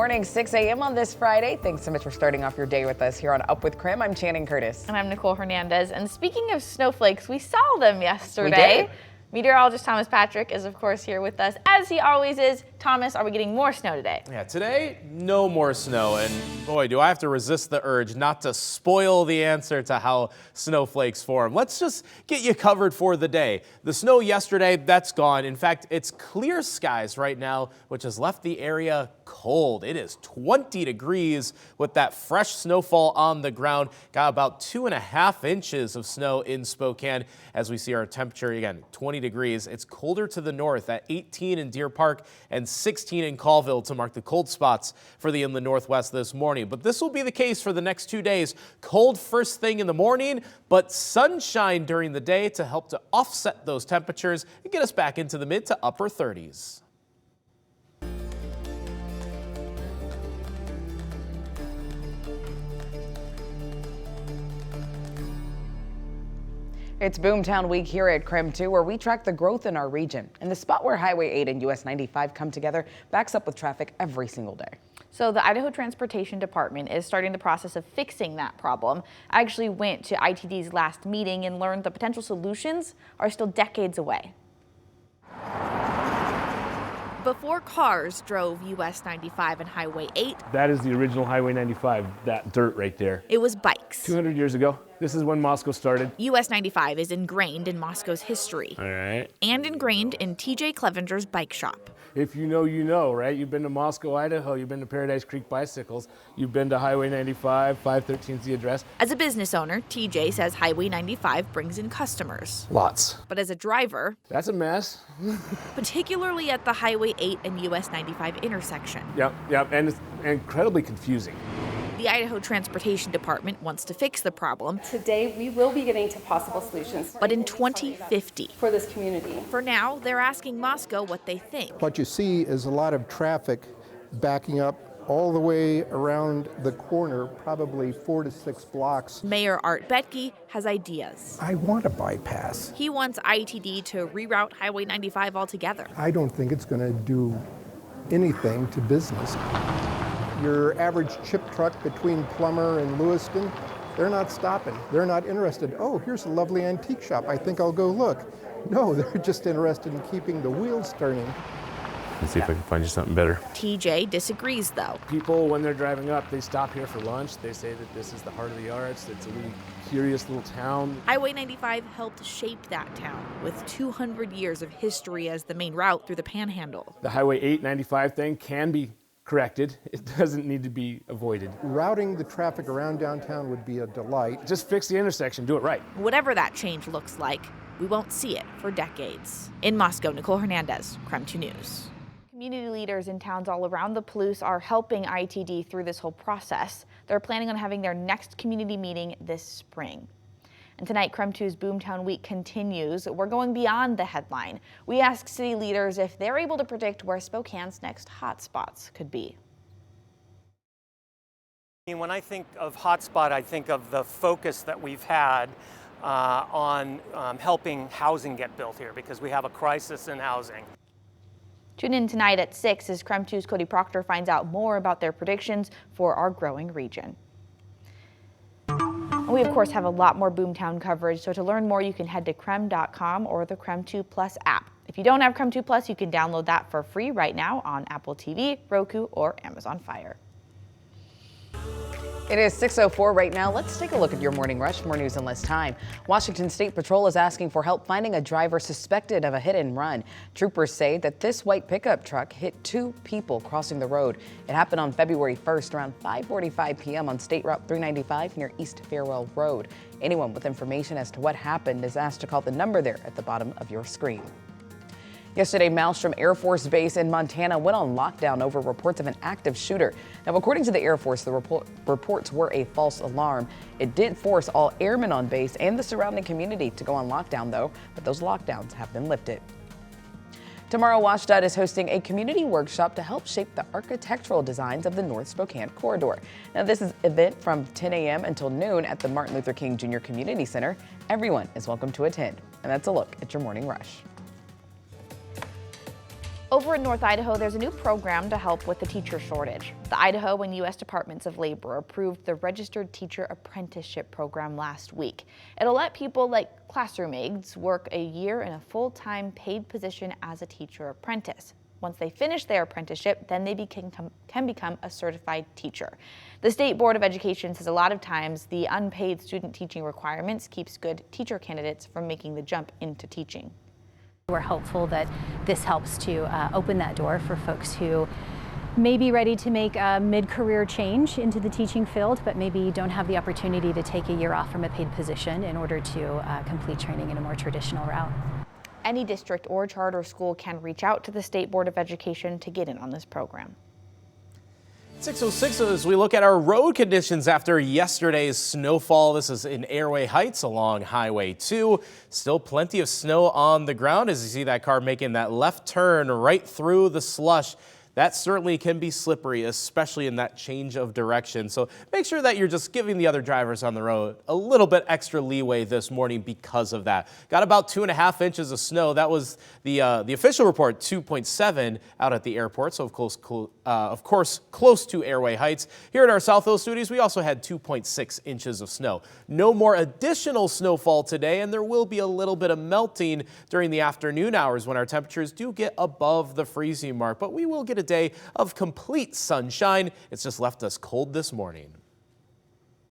Morning, 6 a.m. on this Friday. Thanks so much for starting off your day with us here on Up with KREM. I'm Channing Curtis. And I'm Nicole Hernandez. And speaking of snowflakes, we saw them yesterday. We did. Meteorologist Thomas Patrick is, of course, here with us, as he always is. Thomas, are we getting more snow today? Yeah, today, no more snow. And boy, do I have to resist the urge not to spoil the answer to how snowflakes form. Let's just get you covered for the day. The snow yesterday, that's gone. In fact, it's clear skies right now, which has left the area cold. It is 20 degrees with that fresh snowfall on the ground. Got about 2.5 inches of snow in Spokane. As we see our temperature, again, 20 degrees. It's colder to the north at 18 in Deer Park and 16 in Colville to mark the cold spots for the inland northwest this morning. But this will be the case for the next 2 days. Cold first thing in the morning, but sunshine during the day to help to offset those temperatures and get us back into the mid to upper 30s. It's Boomtown week here at KREM 2, where we track the growth in our region. And the spot where Highway 8 and US 95 come together backs up with traffic every single day. So the Idaho Transportation Department is starting the process of fixing that problem. I actually went to ITD's last meeting and learned the potential solutions are still decades away. Before cars drove US 95 and Highway 8, that is the original Highway 95, that dirt right there. It was bikes. 200 years ago. This is when Moscow started. US 95 is ingrained in Moscow's history. All right. And ingrained in TJ Clevenger's bike shop. If you know, you know, right? You've been to Moscow, Idaho. You've been to Paradise Creek Bicycles. You've been to Highway 95, 513 is the address. As a business owner, TJ says Highway 95 brings in customers. Lots. But as a driver, that's a mess. particularly at the Highway 8 and US 95 intersection. Yep, and it's incredibly confusing. The Idaho Transportation Department wants to fix the problem. Today, we will be getting to possible solutions. But in 2050. For this community. For now, they're asking Moscow what they think. What you see is a lot of traffic backing up all the way around the corner, probably 4 to 6 blocks. Mayor Art Betke has ideas. I want a bypass. He wants ITD to reroute Highway 95 altogether. I don't think it's going to do anything to business. Your average chip truck between Plummer and Lewiston, they're not stopping. They're not interested. Oh, here's a lovely antique shop. I think I'll go look. No, they're just interested in keeping the wheels turning. Let's see if I can find you something better. TJ disagrees, though. People, when they're driving up, they stop here for lunch. They say that this is the heart of the arts. It's a really curious little town. Highway 95 helped shape that town with 200 years of history as the main route through the Panhandle. The Highway 895 thing can be corrected. It doesn't need to be avoided. Routing the traffic around downtown would be a delight. Just fix the intersection, do it right. Whatever that change looks like, we won't see it for decades. In Moscow, Nicole Hernandez, KREM 2 News. Community leaders in towns all around the Palouse are helping ITD through this whole process. They're planning on having their next community meeting this spring. And tonight, KREM 2's Boomtown Week continues. We're going beyond the headline. We ask city leaders if they're able to predict where Spokane's next hotspots could be. When I think of hotspot, I think of the focus that we've had on helping housing get built here, because we have a crisis in housing. Tune in tonight at 6 as KREM 2's Cody Proctor finds out more about their predictions for our growing region. We, of course, have a lot more Boomtown coverage, so to learn more, you can head to KREM.com or the KREM 2 Plus app. If you don't have KREM 2 Plus, you can download that for free right now on Apple TV, Roku, or Amazon Fire. It is 6:04 right now. Let's take a look at your morning rush. More news in less time. Washington State Patrol is asking for help finding a driver suspected of a hit and run. Troopers say that this white pickup truck hit 2 people crossing the road. It happened on February 1st around 5:45 p.m. on State Route 395 near East Farewell Road. Anyone with information as to what happened is asked to call the number there at the bottom of your screen. Yesterday, Malmstrom Air Force Base in Montana went on lockdown over reports of an active shooter. Now, according to the Air Force, the reports were a false alarm. It did force all airmen on base and the surrounding community to go on lockdown, though, but those lockdowns have been lifted. Tomorrow, WashDOT is hosting a community workshop to help shape the architectural designs of the North Spokane corridor. Now, this is an event from 10 a.m. until noon at the Martin Luther King Jr. Community Center. Everyone is welcome to attend. And that's a look at your morning rush. Over in North Idaho, there's a new program to help with the teacher shortage. The Idaho and U.S. Departments of Labor approved the Registered Teacher Apprenticeship Program last week. It'll let people like classroom aides work a year in a full-time paid position as a teacher apprentice. Once they finish their apprenticeship, then they can become a certified teacher. The State Board of Education says a lot of times the unpaid student teaching requirements keeps good teacher candidates from making the jump into teaching. We're hopeful that this helps to open that door for folks who may be ready to make a mid-career change into the teaching field, but maybe don't have the opportunity to take a year off from a paid position in order to complete training in a more traditional route. Any district or charter school can reach out to the State Board of Education to get in on this program. 6:06 as we look at our road conditions after yesterday's snowfall. This is in Airway Heights along Highway 2. Still plenty of snow on the ground as you see that car making that left turn right through the slush. That certainly can be slippery, especially in that change of direction. So make sure that you're just giving the other drivers on the road a little bit extra leeway this morning because of that. Got about 2.5 inches of snow. That was the official report, 2.7 out at the airport. So of course, close to Airway Heights. Here at our South Hill studios, we also had 2.6 inches of snow. No more additional snowfall today, and there will be a little bit of melting during the afternoon hours when our temperatures do get above the freezing mark. But we will get a day of complete sunshine. It's just left us cold this morning.